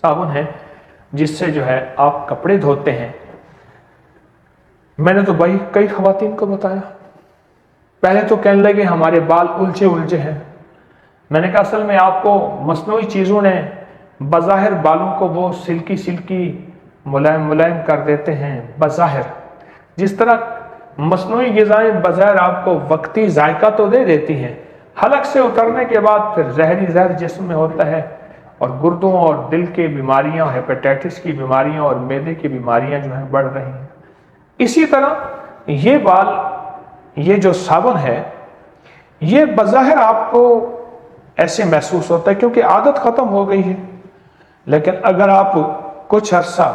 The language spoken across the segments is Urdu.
صابن ہے جس سے جو ہے آپ کپڑے دھوتے ہیں. میں نے تو بھائی کئی خواتین کو بتایا، پہلے تو کہنے لگے ہمارے بال الجھے ہیں. میں نے کہا اصل میں آپ کو مصنوعی چیزوں نے بظاہر بالوں کو وہ سلکی ملائم کر دیتے ہیں بظاہر. جس طرح مصنوعی غذائیں بظاہر آپ کو وقتی ذائقہ تو دے دیتی ہیں، حلق سے اترنے کے بعد پھر زہر جسم میں ہوتا ہے، اور گردوں اور دل کی بیماریاں، ہیپیٹائٹس کی بیماریاں اور معدے کی بیماریاں جو ہیں بڑھ رہی ہیں. اسی طرح یہ بال، یہ جو صابن ہے، یہ بظاہر آپ کو ایسے محسوس ہوتا ہے کیونکہ عادت ختم ہو گئی ہے، لیکن اگر آپ کچھ عرصہ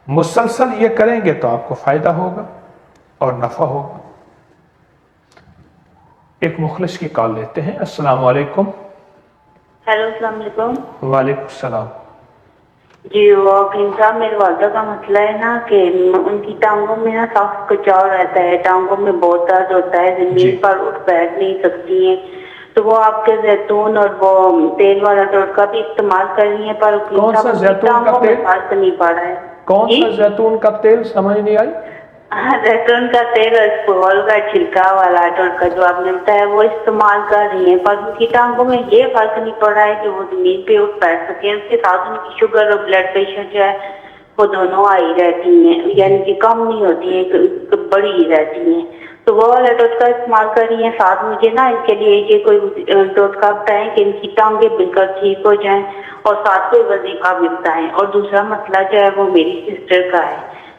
مسلسل یہ کریں گے تو آپ کو فائدہ ہوگا اور نفع ہوگا. ایک مخلص کی کال لیتے ہیں. السلام علیکم. ہیلو، السلام علیکم. وعلیکم السلام. جی وہ صاحب، میری والدہ کا مسئلہ ہے نا کہ ان کی ٹانگوں میں نا صاف کچاؤ رہتا ہے، ٹانگوں میں بہت درد ہوتا ہے، جی زمین پر اٹھ بیٹھ نہیں سکتی ہیں. تو وہ آپ کے زیتون اور وہ تیل والا ٹوٹکا بھی استعمال کر رہی ہیں، پر کون سا ان کی زیتون کا ٹانگوں میں تیل؟ فرق نہیں پڑ رہا ہے. کون جی، سا زیتون کا تیل؟ سمجھ نہیں آئی. زیتون کا تیل اور پھول کا چھلکا والا ٹوٹکا جو آپ نے بتایا وہ استعمال کر رہی ہیں، پر ان کی ٹانگوں میں یہ فرق نہیں پڑ رہا ہے کہ وہ زمین پہ اٹھ بیٹھ سکیں. اس کے ساتھ ان کی شوگر اور بلڈ پریشر جو ہے وہ دونوں آئی رہتی ہیں، یعنی کہ کم نہیں ہوتی ہیں، بڑی ہی رہتی ہیں. تو وہ والا ٹوٹکا استعمال کر رہی ہیں. ساتھ مجھے نا ان کے لیے یہ کوئی ٹوٹکا بتائیں کہ ان کی ٹانگیں بالکل ٹھیک ہو جائیں، اور ساتھ کوئی وظیفہ بھی بتائیں. اور دوسرا مسئلہ جو ہے وہ میری سسٹر کا ہے،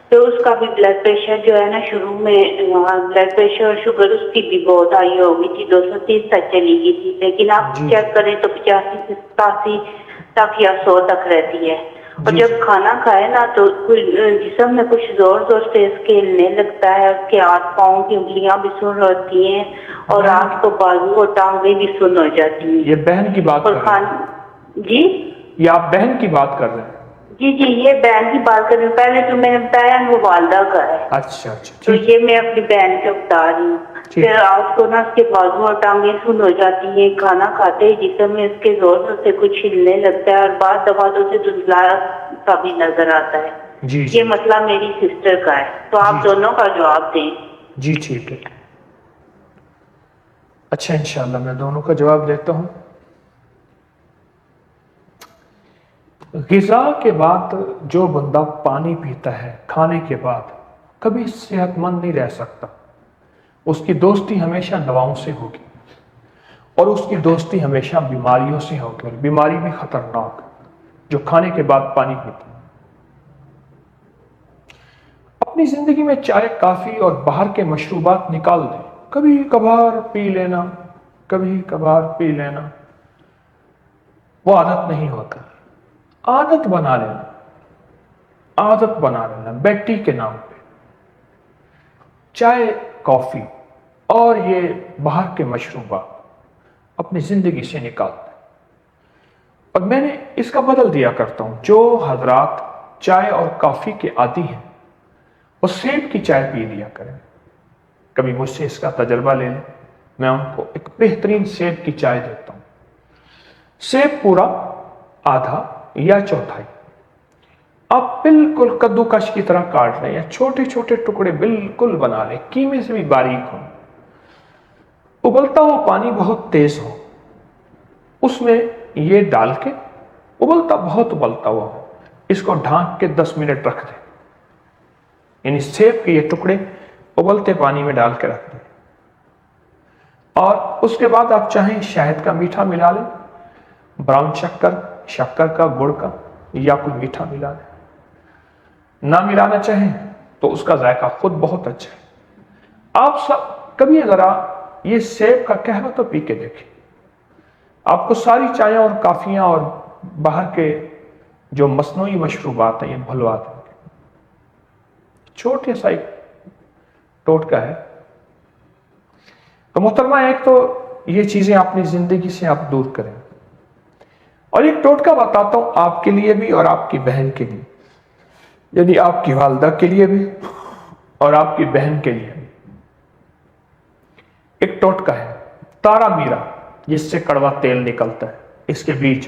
تو اس کا بھی بلڈ پریشر جو ہے نا شروع میں بلڈ پریشر اور شوگر اس کی بھی بہت ہائی ہو گئی تھی، 230 تک چلی گئی تھی، لیکن آپ جی چیک کریں تو 85 سے 87 تک یا 100 تک رہتی ہے. اور جی جب کھانا کھائے نا تو جسم میں کچھ زور سے اس کے ہلنے لگتا ہے، اس کے ہاتھ پاؤں کی انگلیاں بھی سن ہوتی ہیں، اور رات کو بازو اور ٹانگیں بھی سن ہو جاتی ہیں. یہ بہن کی بات اور کر رہے ہیں؟ جی یہ آپ بہن کی بات کر رہے ہیں؟ جی جی، یہ بہن کی بات کر رہی ہوں. پہلے جو میں نے بتایا وہ والدہ کا ہے، اچھا تو ٹھیک یہ میں اپنی بہن سے بتا رہی ہوں. ٹھیک. پھر رات کو نا اس کے بازو اور ٹانگیں سن ہو جاتی ہیں، کھانا کھاتے ہی جسم میں اس کے زور سے کچھ ہلنے لگتا ہے، اور بعض دفعہ تو اسے دھندلا سا بھی نظر آتا ہے. جی یہ جی مسئلہ میری سسٹر کا ہے، تو جی آپ دونوں کا جواب دیں. جی ٹھیک ہے. اچھا، انشاءاللہ میں دونوں کا جواب دیتا ہوں. غذا کے بعد جو بندہ پانی پیتا ہے کھانے کے بعد کبھی صحت مند نہیں رہ سکتا. اس کی دوستی ہمیشہ دواؤں سے ہوگی، اور اس کی دوستی ہمیشہ بیماریوں سے ہوگی، اور بیماری بھی خطرناک جو کھانے کے بعد پانی پیتا ہے. اپنی زندگی میں چائے، کافی اور باہر کے مشروبات نکال دیں. کبھی کبھار پی لینا، کبھی کبھار پی لینا وہ عادت نہیں ہوتا. عادت بنا لینا، عادت بنا لینا بیٹی کے نام پہ. چائے، کافی اور یہ باہر کے مشروبات اپنی زندگی سے نکال دیں. اور میں نے اس کا بدل دیا کرتا ہوں. جو حضرات چائے اور کافی کے عادی ہیں وہ سیب کی چائے پی لیا کریں. کبھی مجھ سے اس کا تجربہ لے لیں، میں ان کو ایک بہترین سیب کی چائے دیتا ہوں. سیب پورا، آدھا یا چوتھائی آپ بالکل کدوکش کی طرح کاٹ لیں، یا چھوٹے چھوٹے ٹکڑے بالکل بنا لیں، کیمے سے بھی باریک ہو. ابلتا ہوا پانی بہت تیز ہو، اس میں یہ ڈال کے بہت ابلتا ہوا ہو، اس کو ڈھانک کے 10 منٹ رکھ دیں. یعنی سیب کے یہ ٹکڑے ابلتے پانی میں ڈال کے رکھ دیں. اور اس کے بعد آپ چاہیں شہد کا میٹھا ملا لیں، براؤن شکر کا، گڑ کا، یا کوئی میٹھا ملا لیں. نہ ملانا چاہیں تو اس کا ذائقہ خود بہت اچھا ہے. آپ سب کبھی ذرا یہ سیب کا قہوہ تو پی کے دیکھیں. آپ کو ساری چائیں اور کافیاں اور باہر کے جو مصنوعی مشروبات ہیں یہ بھلوا دیں. چھوٹے سا ایک ٹوٹکا ہے. تو محترمہ، ایک تو یہ چیزیں اپنی زندگی سے آپ دور کریں. اور ایک ٹوٹکا بتاتا ہوں آپ کے لیے بھی اور آپ کی بہن کے لیے، یعنی آپ کی والدہ کے لیے بھی اور آپ کی بہن کے لیے بھی. ایک ٹوٹکا ہے تارا میرا، جس سے کڑوا تیل نکلتا ہے. اس کے بیج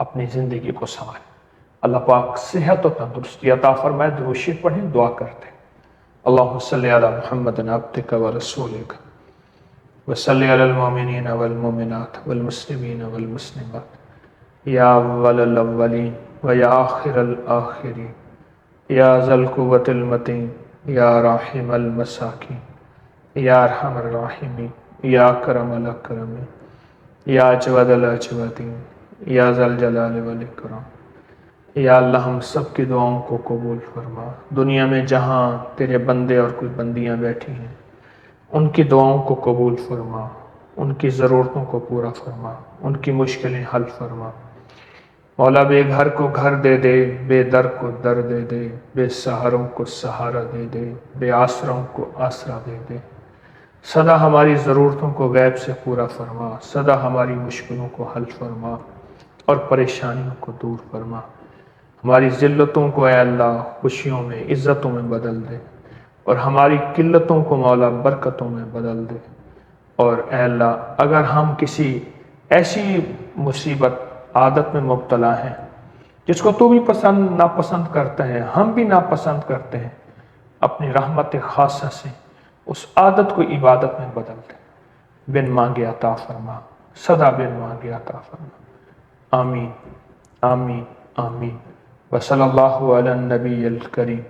اپنی زندگی کو سنوارے۔ اللہ پاک صحت و تندرستی عطا فرمائے۔ درود شریف پڑھیں، دعا کرتے ہیں۔ اللہم صلی علی محمد عبدک و رسولک وصلی علی المؤمنین والمؤمنات والمسلمین والمسلمات یا اول الاولین و یا آخر الآخرین یا ذا القوة المتین یا راحم المساکین یا ارحم الراحمین یا اکرم الاکرمین یا اجود الاجودین یا ذا الجلال والاکرام۔ یا اللہ ہم سب کی دعاؤں کو قبول فرما۔ دنیا میں جہاں تیرے بندے اور کچھ بندیاں بیٹھی ہیں، ان کی دعاؤں کو قبول فرما، ان کی ضرورتوں کو پورا فرما، ان کی مشکلیں حل فرما۔ مولا بے گھر کو گھر دے دے، بے در کو در دے دے، بے سہاروں کو سہارا دے دے، بے آسروں کو آسرا دے دے۔ سدا ہماری ضرورتوں کو غیب سے پورا فرما، سدا ہماری مشکلوں کو حل فرما اور پریشانیوں کو دور فرما۔ ہماری ذلتوں کو اے اللہ خوشیوں میں، عزتوں میں بدل دے، اور ہماری قلتوں کو مولا برکتوں میں بدل دے۔ اور اے اللہ اگر ہم کسی ایسی مصیبت عادت میں مبتلا ہیں جس کو تو بھی ناپسند کرتے ہیں، ہم بھی ناپسند کرتے ہیں، اپنی رحمت خاصہ سے اس عادت کو عبادت میں بدل دے۔ بن مانگے عطا فرما، سدا بن مانگے عطا فرما۔ آمین آمین آمین۔ وصلی اللہ علی النبی الکریم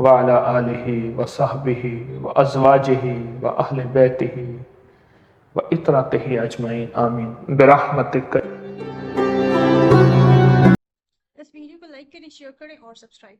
وعلی آلہ وصحبہ وازواجہ واہل بیتہ وعطرتہ اجمعین آمین برحمتک۔ اس ویڈیو کو لائک کریں، شیئر کریں اور سبسکرائب